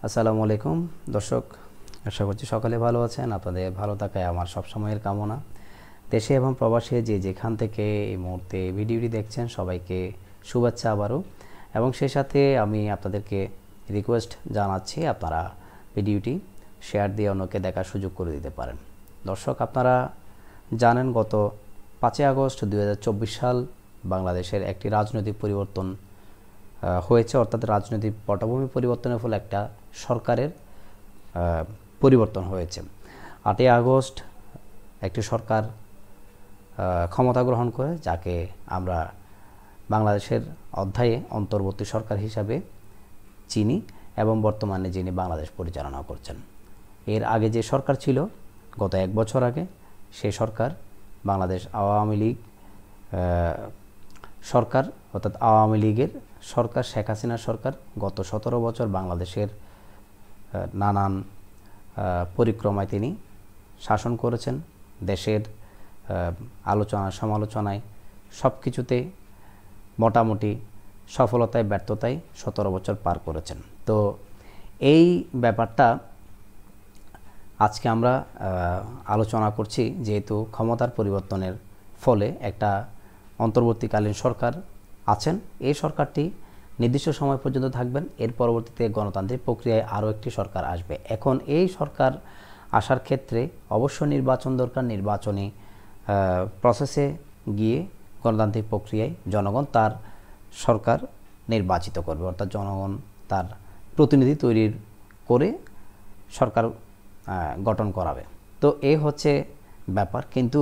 আসসালামু আলাইকুম দর্শক, আশা করছি সকালে ভালো আছেন। আপনাদের ভালো থাকায় আমার সব সময়ের কামনা। দেশে এবং প্রবাসে যে যেখান থেকে এই মুহূর্তে ভিডিওটি দেখছেন সবাইকে শুভেচ্ছা আবারও, এবং সেই সাথে আমি আপনাদেরকে রিকোয়েস্ট জানাচ্ছি আপনারা ভিডিওটি শেয়ার দিয়ে অন্যকে দেখার সুযোগ করে দিতে পারেন। দর্শক, আপনারা জানেন গত 5 আগস্ট 2024 সাল বাংলাদেশের একটি রাজনৈতিক পরিবর্তন হয়েছে, অর্থাৎ রাজনৈতিক পটভূমি পরিবর্তনের ফলে একটা সরকারের পরিবর্তন হয়েছে। 8 আগস্ট একটি সরকার ক্ষমতা গ্রহণ করে, যাকে আমরা বাংলাদেশের অধ্যায়ে অন্তর্বর্তী সরকার হিসাবে চিনি, এবং বর্তমানে যিনি বাংলাদেশ পরিচালনা করছেন। এর আগে যে সরকার ছিল গত 1 বছর আগে, সেই সরকার বাংলাদেশ আওয়ামী লীগ সরকার, অর্থাৎ আওয়ামী লীগের সরকার, শেখ হাসিনার সরকার গত 17 বছর বাংলাদেশের নানান পরিক্রমায় তিনি শাসন করেছেন। দেশের আলোচনা সমালোচনায় সব কিছুতে মোটামুটি সফলতায় ব্যর্থতায় 17 বছর পার করেছেন। তো এই ব্যাপারটা আজকে আমরা আলোচনা করছি, যেহেতু ক্ষমতার পরিবর্তনের ফলে একটা অন্তর্বর্তীকালীন সরকার আছেন। এই সরকারটি নির্দিষ্ট সময় পর্যন্ত থাকবেন, এর পরবর্তীতে গণতান্ত্রিক প্রক্রিয়ায় আরও একটি সরকার আসবে। এখন এই সরকার আসার ক্ষেত্রে অবশ্য নির্বাচন দরকার। নির্বাচনী প্রসেসে গিয়ে গণতান্ত্রিক প্রক্রিয়ায় জনগণ তার সরকার নির্বাচিত করবে, অর্থাৎ জনগণ তার প্রতিনিধি তৈরি করে সরকার গঠন করাবে। তো এই হচ্ছে ব্যাপার। কিন্তু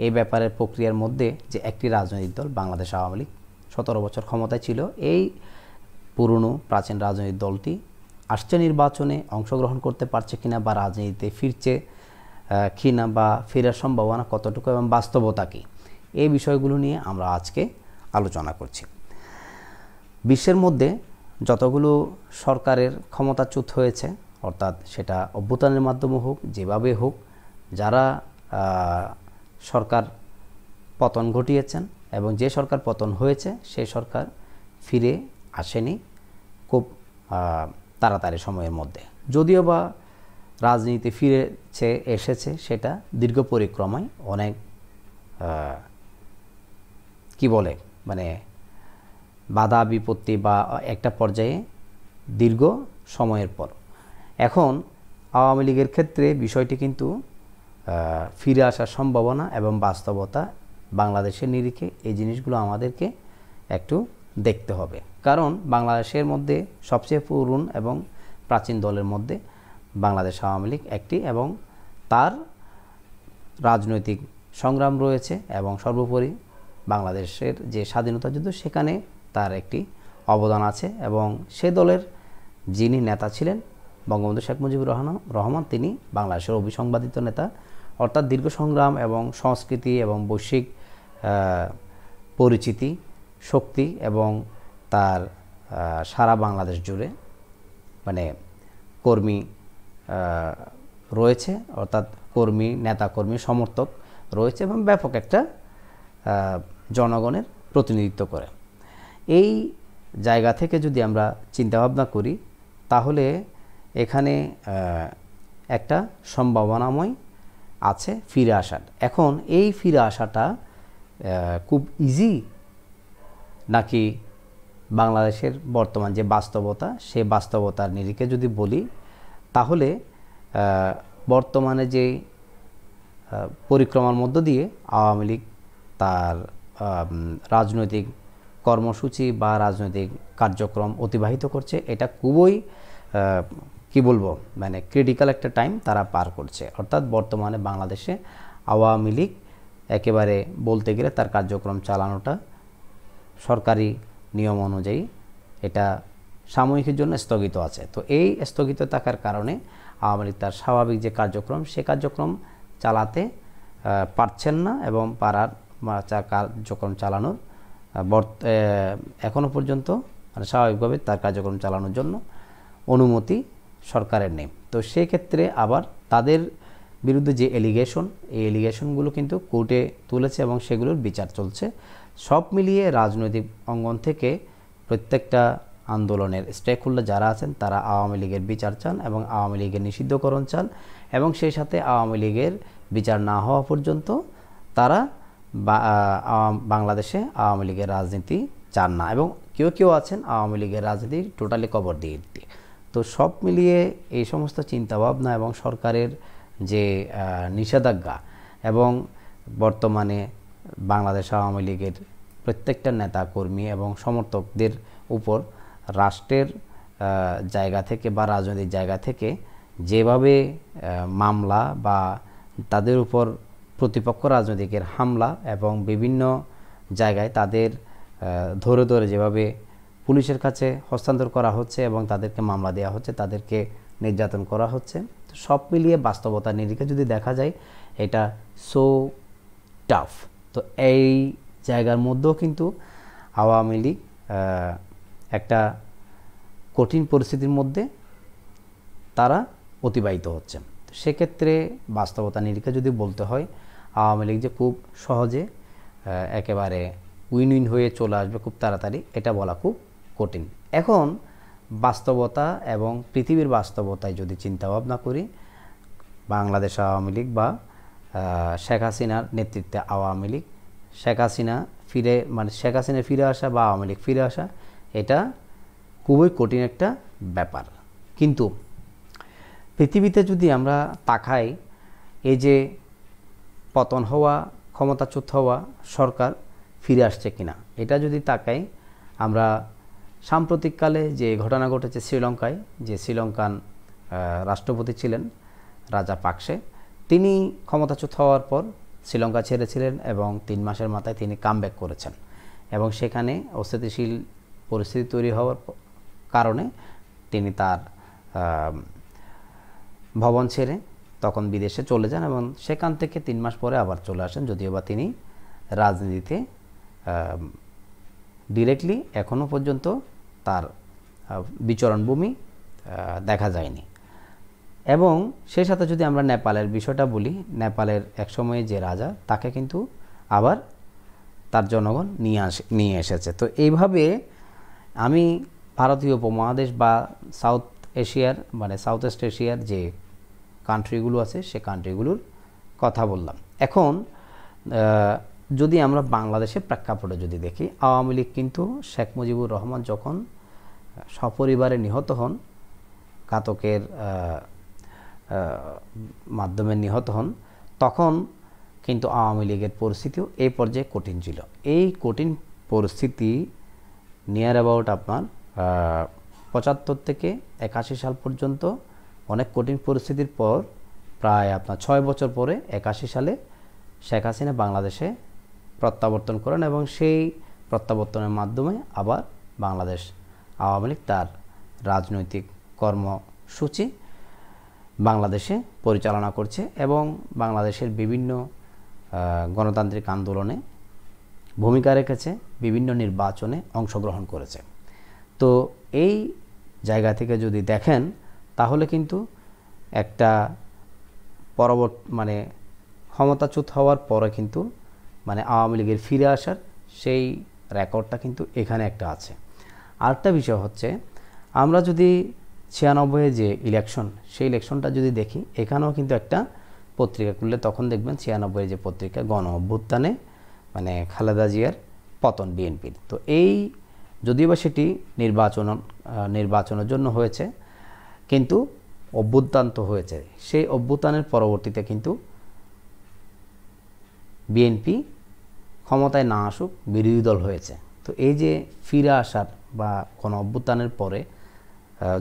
এই ব্যাপারের প্রক্রিয়ার মধ্যে যে একটি রাজনৈতিক দল বাংলাদেশ আওয়ামী লীগ 17 বছর ক্ষমতায় ছিল, এই পুরনো প্রাচীন রাজনৈতিক দলটি আসছে নির্বাচনে অংশগ্রহণ করতে পারছে কিনা, বা রাজনীতিতে ফিরছে কিনা, বা ফেরার সম্ভাবনা কতটুকু এবং বাস্তবতা কী, এই বিষয়গুলো নিয়ে আমরা আজকে আলোচনা করছি। বিশ্বের মধ্যে যতগুলো সরকারের ক্ষমতাচ্যুত হয়েছে, অর্থাৎ সেটা অভ্যুত্থানের মাধ্যমে হোক, যেভাবে হোক, যারা সরকার পতন ঘটিয়েছেন এবং যে সরকার পতন হয়েছে সেই সরকার ফিরে আসেনি খুব তাড়াতাড়ি সময়ের মধ্যে। যদিও বা রাজনীতি এসেছে সেটা দীর্ঘ পরিক্রমায়, অনেক কি বলে মানে বাধা বিপত্তি বা একটা পর্যায়ে দীর্ঘ সময়ের পর। এখন আওয়ামী লীগের ক্ষেত্রে বিষয়টি কিন্তু ফিরে আসার সম্ভাবনা এবং বাস্তবতা বাংলাদেশের নিরিখে এই জিনিসগুলো আমাদেরকে একটু দেখতে হবে। কারণ বাংলাদেশের মধ্যে সবচেয়ে পুরনো এবং প্রাচীন দলের মধ্যে বাংলাদেশ আওয়ামী লীগ একটি, এবং তার রাজনৈতিক সংগ্রাম রয়েছে, এবং সর্বোপরি বাংলাদেশের যে স্বাধীনতা যুদ্ধ সেখানে তার একটি অবদান আছে। এবং সে দলের যিনি নেতা ছিলেন বঙ্গবন্ধু শেখ মুজিবুর রহমান, তিনি বাংলাদেশের অবিসংবাদিত নেতা, অর্থাৎ দীর্ঘ সংগ্রাম এবং সংস্কৃতি এবং বৈশ্বিক পরিচিতি শক্তি, এবং তার সারা বাংলাদেশ জুড়ে মানে কর্মী রয়েছে, অর্থাৎ কর্মী, নেতাকর্মী, সমর্থক রয়েছে, এবং ব্যাপক একটা জনগণের প্রতিনিধিত্ব করে। এই জায়গা থেকে যদি আমরা চিন্তাভাবনা করি, তাহলে এখানে একটা সম্ভাবনাময় আছে ফিরে আসার। এখন এই ফিরে আসাটা খুব ইজি নাকি বাংলাদেশের বর্তমান যে বাস্তবতা, সেই বাস্তবতার নিরিখে যদি বলি, তাহলে বর্তমানে যে পরিক্রমার মধ্য দিয়ে আওয়ামী লীগ তার রাজনৈতিক কর্মসূচি বা রাজনৈতিক কার্যক্রম অতিবাহিত করছে, এটা খুবই কি বলবো মানে ক্রিটিক্যাল একটা টাইম তারা পার করছে। অর্থাৎ বর্তমানে বাংলাদেশে আওয়ামী লীগ একেবারে বলতে গেলে তার কার্যক্রম চালানোটা সরকারি নিয়ম অনুযায়ী এটা সাময়িকের জন্য স্থগিত আছে। তো এই স্থগিত থাকার কারণে আওয়ামী লীগ তার স্বাভাবিক যে কার্যক্রম, সে কার্যক্রম চালাতে পারছেন না, এবং পারার কার্যক্রম চালানোর এখনও পর্যন্ত মানে স্বাভাবিকভাবে তার কার্যক্রম চালানোর জন্য অনুমতি সরকারের নেই। তো সেই ক্ষেত্রে আবার তাদের বিরুদ্ধে যে এলিগেশন, এই এলিগেশনগুলো কিন্তু কোর্টে তুলেছে এবং সেগুলোর বিচার চলছে। সব মিলিয়ে রাজনৈতিক অঙ্গন থেকে প্রত্যেকটা আন্দোলনের স্টেক হোল্ডার যারা আছেন তারা আওয়ামী লীগের বিচার চান এবং আওয়ামী লীগের নিষিদ্ধকরণ চান এবং সেই সাথে আওয়ামী লীগের বিচার না হওয়া পর্যন্ত তারা বাংলাদেশে আওয়ামী লীগের রাজনীতি চান না এবং কেউ কেউ আছেন আওয়ামী লীগের রাজনীতি টোটালি কবর দিয়ে দিতে। তো সব মিলিয়ে এই সমস্ত চিন্তাভাবনা এবং সরকারের যে নিষেধাজ্ঞা এবং বর্তমানে বাংলাদেশ আওয়ামী লীগের প্রত্যেকটা নেতা কর্মী এবং সমর্থকদের উপর রাষ্ট্রের জায়গা থেকে বা রাজনৈতিক জায়গা থেকে যেভাবে মামলা বা তাদের উপর প্রতিপক্ষ রাজনৈতিকের হামলা এবং বিভিন্ন জায়গায় তাদের ধরে ধরে যেভাবে পুলিশের কাছে হস্তান্তর করা হচ্ছে এবং তাদেরকে মামলা দেওয়া হচ্ছে, তাদেরকে নির্যাতন করা হচ্ছে, সব মিলিয়ে বাস্তবতার নিরিখে যদি দেখা যায় এটা সো টাফ। তো এই জায়গার মধ্যেও কিন্তু আওয়ামী লীগ একটা কঠিন পরিস্থিতির মধ্যে তারা অতিবাহিত হচ্ছে। সেক্ষেত্রে বাস্তবতা নিরিখে যদি বলতে হয় আওয়ামী লীগ যে খুব সহজে একেবারে উইন উইন হয়ে চলে আসবে খুব তাড়াতাড়ি, এটা বলা খুব কঠিন। এখন বাস্তবতা এবং পৃথিবীর বাস্তবতায় যদি চিন্তাভাবনা করি, বাংলাদেশ আওয়ামী লীগ বা শেখ হাসিনার নেতৃত্বে আওয়ামী লীগ, শেখ হাসিনা ফিরে আসা বা আওয়ামী লীগ ফিরে আসা, এটা খুবই কঠিন একটা ব্যাপার। কিন্তু পৃথিবীতে যদি আমরা তাকাই, এই যে পতন হওয়া, ক্ষমতাচ্যুত হওয়া সরকার ফিরে আসছে কিনা, এটা যদি তাকাই, আমরা সাম্প্রতিককালে যে ঘটনা ঘটেছে শ্রীলঙ্কায়, যে শ্রীলঙ্কান রাষ্ট্রপতি ছিলেন রাজাপাকসে, তিনি ক্ষমতাচ্যুত হওয়ার পর শ্রীলঙ্কা ছেড়েছিলেন এবং 3 মাসের মাথায় তিনি কামব্যাক করেছেন এবং সেখানে অস্থিতিশীল পরিস্থিতি তৈরি হওয়ার কারণে তিনি তার ভবন ছেড়ে তখন বিদেশে চলে যান এবং সেখান থেকে 3 মাস পরে আবার চলে আসেন, যদিও বা তিনি রাজনীতিতে ডিরেক্টলি এখনও পর্যন্ত তার বিচরণভূমি দেখা যায়নি। এবং সেই সাথে যদি আমরা নেপালের বিষয়টা বলি, নেপালের একসময়ে যে রাজা, তাকে কিন্তু আবার তার জনগণ নিয়ে এসেছে। তো এইভাবে আমি ভারতীয় উপমহাদেশ বা সাউথ এশিয়ার সাউথ ইস্ট এশিয়ার যে কান্ট্রিগুলো আছে সে কান্ট্রিগুলোর কথা বললাম। এখন যদি আমরা বাংলাদেশের প্রেক্ষাপটে যদি দেখি, আওয়ামী লীগ কিন্তু শেখ মুজিবুর রহমান যখন সপরিবারে নিহত হন, ঘাতকের মাধ্যমে নিহত হন, তখন কিন্তু আওয়ামী লীগের পরিস্থিতিও এই পর্যায়ে কঠিন ছিল। এই কঠিন পরিস্থিতি নিয়ার অ্যাবাউট আপনার 75 থেকে 81 সাল পর্যন্ত অনেক কঠিন পরিস্থিতির পর প্রায় আপনার 6 বছর পরে 81 সালে শেখ হাসিনা বাংলাদেশে প্রত্যাবর্তন করেন এবং সেই প্রত্যাবর্তনের মাধ্যমে আবার বাংলাদেশ আওয়ামী লীগ তার রাজনৈতিক কর্মসূচি বাংলাদেশে পরিচালনা করছে এবং বাংলাদেশের বিভিন্ন গণতান্ত্রিক আন্দোলনে ভূমিকা রেখেছে, বিভিন্ন নির্বাচনে অংশগ্রহণ করেছে। তো এই জায়গা থেকে যদি দেখেন তাহলে কিন্তু একটা ক্ষমতাচ্যুত হওয়ার পরে কিন্তু আওয়ামী লীগের ফিরে আসার সেই রেকর্ডটা কিন্তু এখানে একটা আছে। আরেকটা বিষয় হচ্ছে, আমরা যদি 96 যে ইলেকশন, সেই ইলেকশনটা যদি দেখি, এখানেও কিন্তু একটা পত্রিকা খুললে তখন দেখবেন 96 যে পত্রিকা গণ অভ্যুত্থানে খালেদা জিয়ার পতন বিএনপির। তো এই যদিও বা সেটি নির্বাচনের জন্য হয়েছে, কিন্তু অভ্যুত্থান তো হয়েছে। সেই অভ্যুত্থানের পরবর্তীতে কিন্তু বিএনপি ক্ষমতায় না আসুক বিরোধী দল হয়েছে। তো এই যে ফিরে আসার বা কোনো অভ্যুত্থানের পরে,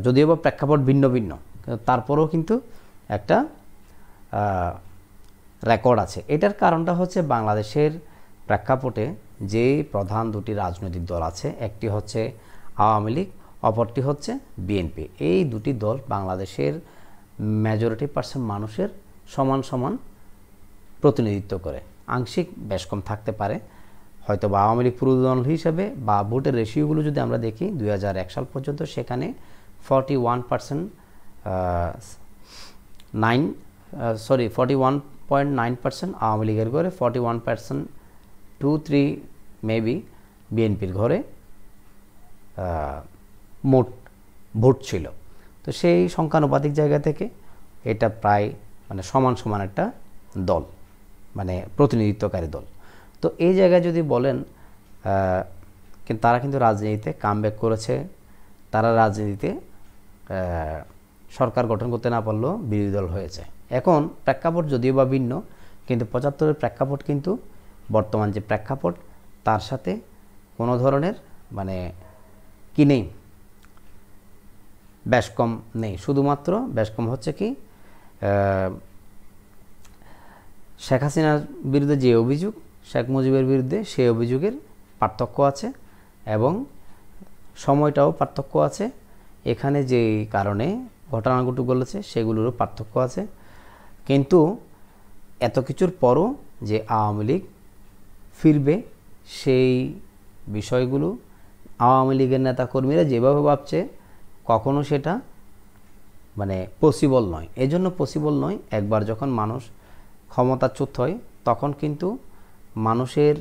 যদিও বা প্রেক্ষাপট ভিন্ন ভিন্ন, তারপরেও কিন্তু একটা রেকর্ড আছে। এটার কারণটা হচ্ছে বাংলাদেশের প্রেক্ষাপটে যে প্রধান দুটি রাজনৈতিক দল আছে, একটি হচ্ছে আওয়ামী লীগ, অপরটি হচ্ছে বিএনপি। এই দুটি দল বাংলাদেশের মেজরিটি পার্সেন্ট মানুষের সমান সমান প্রতিনিধিত্ব করে। আংশিক বেশ কম থাকতে পারে, হয়তো বা আওয়ামী লীগ পুরো দল হিসাবে বা ভোটের রেশিওগুলো যদি আমরা দেখি 2001 সাল পর্যন্ত, সেখানে 41.9% আওয়ামী লীগের ঘরে, 41.23 মেবি বিএনপির ঘরে মোট ভোট ছিল। তো সেই সংখ্যানুপাতিক জায়গা থেকে এটা প্রায় মানে সমান সমান একটা দল, মানে প্রতিনিধিত্বকারী দল। তো এই জায়গায় যদি বলেন কিন্তু তারা কিন্তু রাজনীতিতে কামব্যাক করেছে, তারা রাজনীতিতে সরকার গঠন করতে না পারলেও বিরোধী দল হয়েছে। এখন প্রেক্ষাপট যদিও বা ভিন্ন, কিন্তু ৭৫-এর প্রেক্ষাপট কিন্তু বর্তমান যে প্রেক্ষাপট তার সাথে কোনো ধরনের মানে কি নেই, ব্যাসকম নেই। শুধুমাত্র ব্যাসকম হচ্ছে কি শেখ হাসিনার বিরুদ্ধে যে অভিযোগ, শেখ মুজিবের বিরুদ্ধে সেই অভিযোগের পার্থক্য আছে এবং সময়টাও পার্থক্য আছে। এখানে যে কারণে ঘটনাগুলো বলেছে সেগুলোরও পার্থক্য আছে। কিন্তু এত কিছুর পরও যে আওয়ামী লীগ ফিরবে সেই বিষয়গুলো আওয়ামী লীগের নেতাকর্মীরা যেভাবে ভাবছে কখনো সেটা মানে পসিবল নয়। এজন্য পসিবল নয়, একবার যখন মানুষ ক্ষমতাচ্যুত হয় তখন কিন্তু মানুষের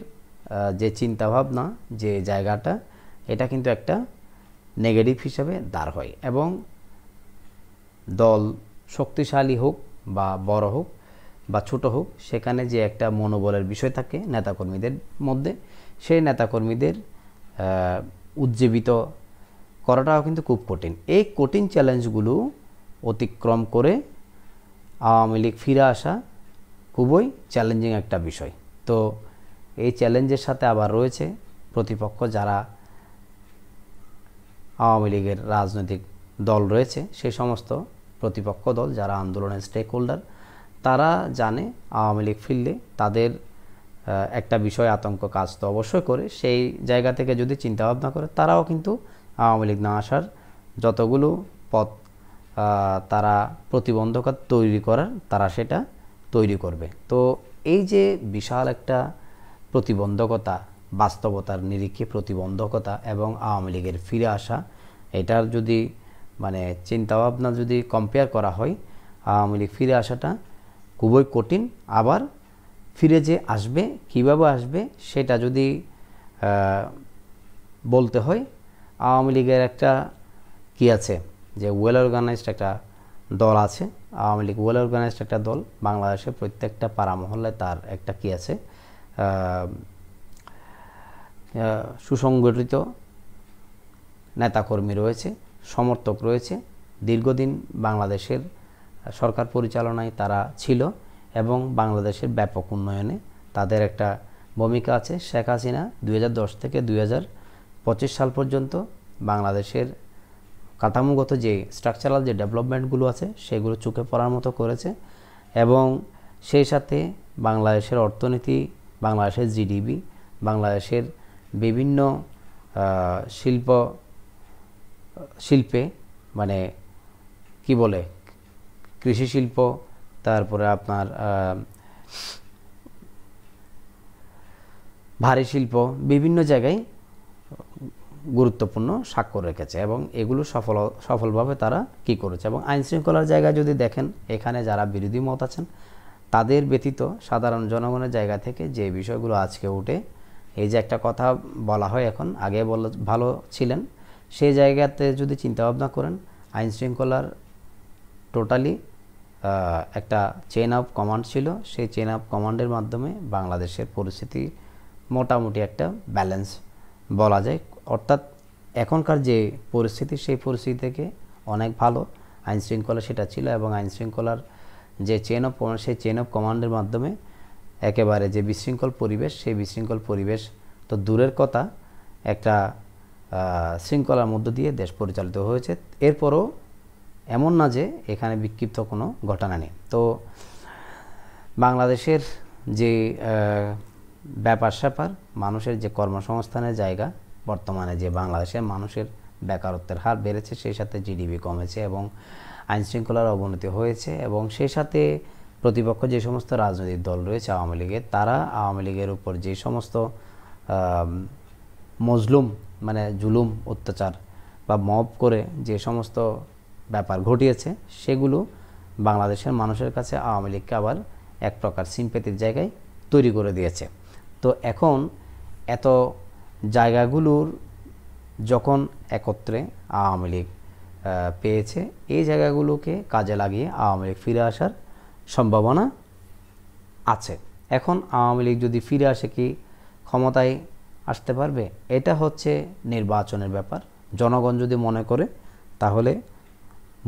যে চিন্তাভাবনা, যে জায়গাটা, এটা কিন্তু একটা নেগেটিভ হিসাবে দাঁড় হয় এবং দল শক্তিশালী হোক বা বড় হোক বা ছোট হোক, সেখানে যে একটা মনোবলের বিষয় থাকে নেতাকর্মীদের মধ্যে, সেই নেতাকর্মীদের উজ্জীবিত করাটাও কিন্তু খুব কঠিন। এই কঠিন চ্যালেঞ্জগুলো অতিক্রম করে আওয়ামী লীগ ফিরে আসা খুবই চ্যালেঞ্জিং একটা বিষয়। তো এই চ্যালেঞ্জের সাথে আবার রয়েছে প্রতিপক্ষ যারা আওয়ামী লীগের রাজনৈতিক দল রয়েছে, সেই সমস্ত প্রতিপক্ষ দল যারা আন্দোলনের স্টেক হোল্ডার, তারা জানে আওয়ামী লীগ ফিরলে তাদের একটা বিষয় আতঙ্ক কাজ তো অবশ্যই করে। সেই জায়গা থেকে যদি চিন্তাভাবনা করে, তারাও কিন্তু আওয়ামী লীগ না আসার যতগুলো পথ তারা প্রতিবন্ধকতা তৈরি করার, তারা সেটা তৈরি করবে। তো এই যে বিশাল একটা প্রতিবন্ধকতা, বাস্তবতার নিরিখে প্রতিবন্ধকতা এবং আওয়ামী লীগের ফিরে আসা, এটার যদি মানে চিন্তাভাবনা যদি কম্পেয়ার করা হয়, আওয়ামী লীগ ফিরে আসাটা খুবই কঠিন। আবার ফিরে যে আসবে, কীভাবে আসবে সেটা যদি বলতে হয়, আওয়ামী লীগের একটা কি আছে যে ওয়েল অর্গানাইজড একটা দল আছে। আওয়ামী লীগ ওয়েল অর্গানাইজড একটা দল। বাংলাদেশের প্রত্যেকটা পাড়া মহল্লায় তার একটা কি আছে, সুসংগঠিত নেতাকর্মী রয়েছে, সমর্থক রয়েছে। দীর্ঘদিন বাংলাদেশের সরকার পরিচালনায় তারা ছিল এবং বাংলাদেশের ব্যাপক উন্নয়নে তাদের একটা ভূমিকা আছে। শেখ হাসিনা 2010 থেকে 2025 সাল পর্যন্ত বাংলাদেশের কাঠামোগত যে স্ট্রাকচারাল যে ডেভেলপমেন্টগুলো আছে সেগুলো চোখে পড়ার মতো করেছে এবং সেই সাথে বাংলাদেশের অর্থনীতি, বাংলাদেশের জিডিপি, বাংলাদেশের বিভিন্ন শিল্পে মানে কি বলে কৃষি শিল্প, তারপরে আপনার ভারী শিল্প, বিভিন্ন জায়গায় গুরুত্বপূর্ণ স্বাক্ষর রেখেছে এবং এগুলো সফলভাবে তারা কি করেছে। এবং আইন শৃঙ্খলার জায়গায় যদি দেখেন, এখানে যারা বিরোধী মত আছেন তাদের ব্যতীত সাধারণ জনগণের জায়গা থেকে যে বিষয়গুলো আজকে উঠে, এই যে একটা কথা বলা হয় এখন, আগে ভালো ছিলেন, সেই জায়গাতে যদি চিন্তাভাবনা করেন, আইন শৃঙ্খলার টোটালি একটা চেইন অফ কমান্ড ছিল। সেই চেইন অফ কমান্ডের মাধ্যমে বাংলাদেশের পরিস্থিতি মোটামুটি একটা ব্যালেন্স বলা যায়। অর্থাৎ এখনকার যে পরিস্থিতি, সেই পরিস্থিতি থেকে অনেক ভালো আইন শৃঙ্খলা সেটা ছিল এবং আইন শৃঙ্খলার যে চেইন অফ কমান্ড, সেই চেইন অফ কমান্ডের মাধ্যমে একেবারে যে বিশৃঙ্খল পরিবেশ, সেই বিশৃঙ্খল পরিবেশ তো দূরের কথা, একটা শৃঙ্খলার মধ্য দিয়ে দেশ পরিচালিত হয়েছে। এরপরও এমন না যে এখানে বিক্ষিপ্ত কোনো ঘটনা নেই। তো বাংলাদেশের যে ব্যাপার স্যাপার, মানুষের যে কর্মসংস্থানের জায়গা, বর্তমানে যে বাংলাদেশের মানুষের বেকারত্বের হার বেড়েছে, সেই সাথে জিডিপি কমেছে এবং আইন শৃঙ্খলার অবনতি হয়েছে এবং সেই সাথে প্রতিপক্ষ যে সমস্ত রাজনৈতিক দল রয়েছে আওয়ামী লীগের, তারা আওয়ামী লীগের উপর যে সমস্ত মজলুম মানে জুলুম অত্যাচার বা মব করে যে সমস্ত ব্যাপার ঘটিয়েছে, সেগুলো বাংলাদেশের মানুষের কাছে আওয়ামী লীগকে আবার এক প্রকার সিম্প্যাথির জায়গায় তৈরি করে দিয়েছে। তো এখন এত জায়গাগুলোর যখন একত্রে আওয়ামী লীগ পেয়েছে, এই জায়গাগুলোকে কাজে লাগিয়ে আওয়ামী লীগ ফিরে আসার সম্ভাবনা আছে। এখন আওয়ামী লীগ যদি ফিরে আসে, কি ক্ষমতায় আসতে পারবে? এটা হচ্ছে নির্বাচনের ব্যাপার। জনগণ যদি মনে করে, তাহলে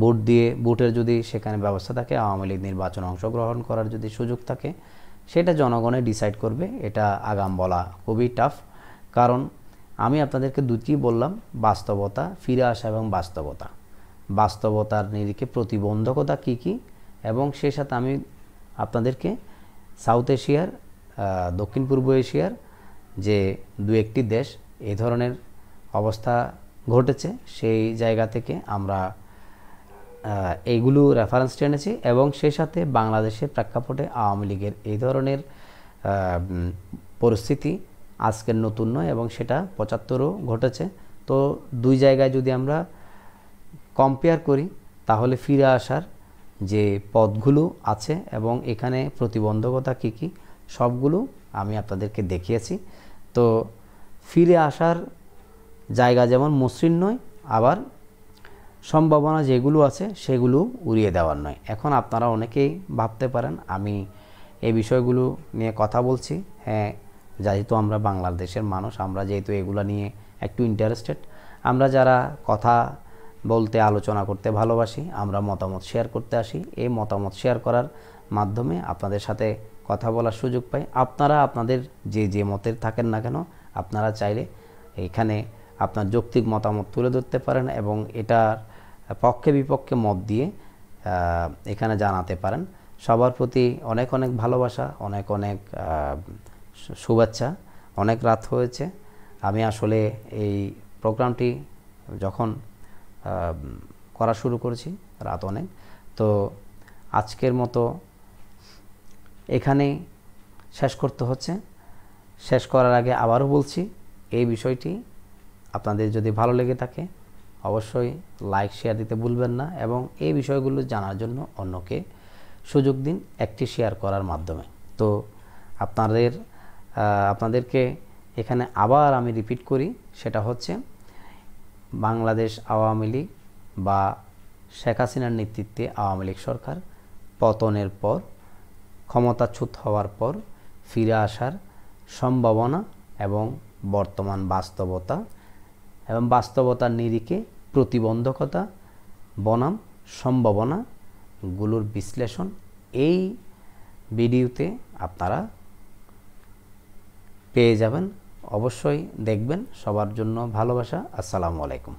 ভোট দিয়ে, ভোটের যদি সেখানে ব্যবস্থা থাকে, আওয়ামী লীগ নির্বাচনে অংশগ্রহণ করার যদি সুযোগ থাকে, সেটা জনগণে ডিসাইড করবে। এটা আগাম বলা খুবই টাফ, কারণ আমি আপনাদেরকে দুটি বললাম, বাস্তবতা, ফিরে আসা এবং বাস্তবতা। বাস্তবতার নিরিখে প্রতিবন্ধকতা কি কি, এবং সেই সাথে আমি আপনাদেরকে সাউথ এশিয়ার, দক্ষিণ পূর্ব এশিয়ার যে দু একটি দেশ এই ধরনের অবস্থা ঘটেছে, সেই জায়গা থেকে আমরা এইগুলো রেফারেন্স টেনেছি, এবং সেই সাথে বাংলাদেশের প্রেক্ষাপটে আওয়ামী লীগের এই ধরনের পরিস্থিতি আজকের নতুন নয়, এবং সেটা 75ও ঘটেছে। তো দুই জায়গায় যদি আমরা কম্পেয়ার করি, তাহলে ফিরে আসার যে পথগুলো আছে এবং এখানে প্রতিবন্ধকতা কী কী, সবগুলো আমি আপনাদেরকে দেখিয়েছি। তো ফিরে আসার জায়গা যেমন মসৃণ নয়, আবার সম্ভাবনা যেগুলো আছে সেগুলো উড়িয়ে দেওয়ার নয়। এখন আপনারা অনেকেই ভাবতে পারেন আমি এই বিষয়গুলো নিয়ে কথা বলছি, হ্যাঁ, যেহেতু আমরা বাংলাদেশের মানুষ, আমরা যেহেতু এগুলো নিয়ে একটু ইন্টারেস্টেড, আমরা যারা কথা বলতে, আলোচনা করতে ভালোবাসি, আমরা মতামত শেয়ার করতে আসি, এই মতামত শেয়ার করার মাধ্যমে আপনাদের সাথে কথা বলার সুযোগ পাই। আপনারা আপনাদের যে মতের থাকেন না কেন, আপনারা চাইলে এখানে আপনার যৌক্তিক মতামত তুলে ধরতে পারেন, এবং এটার পক্ষে বিপক্ষে মত দিয়ে এখানে জানাতে পারেন। সবার প্রতি অনেক অনেক ভালোবাসা, অনেক অনেক শুভেচ্ছা। অনেক রাত হয়েছে, আমি আসলে এই প্রোগ্রামটি যখন করা শুরু করেছি রাত অনেক। তো আজকের মতো এখানেই শেষ করতে হচ্ছে। শেষ করার আগে আবারও বলছি, এই বিষয়টি আপনাদের যদি ভালো লেগে থাকে, অবশ্যই লাইক শেয়ার দিতে ভুলবেন না, এবং এই বিষয়গুলো জানার জন্য অন্যকে সুযোগ দিন একটি শেয়ার করার মাধ্যমে। তো আপনাদেরকে এখানে আবার আমি রিপিট করি, সেটা হচ্ছে বাংলাদেশ আওয়ামী লীগ বা শেখ হাসিনার নেতৃত্বে আওয়ামী লীগ সরকার পতনের পর, ক্ষমতাচ্যুত হওয়ার পর ফিরে আসার সম্ভাবনা এবং বর্তমান বাস্তবতা, এবং বাস্তবতার নিরিখে প্রতিবন্ধকতা বনাম সম্ভাবনাগুলোর বিশ্লেষণ এই ভিডিওতে আপনারা পেয়ে যাবেন। অবশ্যই দেখবেন। সবার জন্য ভালোবাসা। আসসালামু আলাইকুম।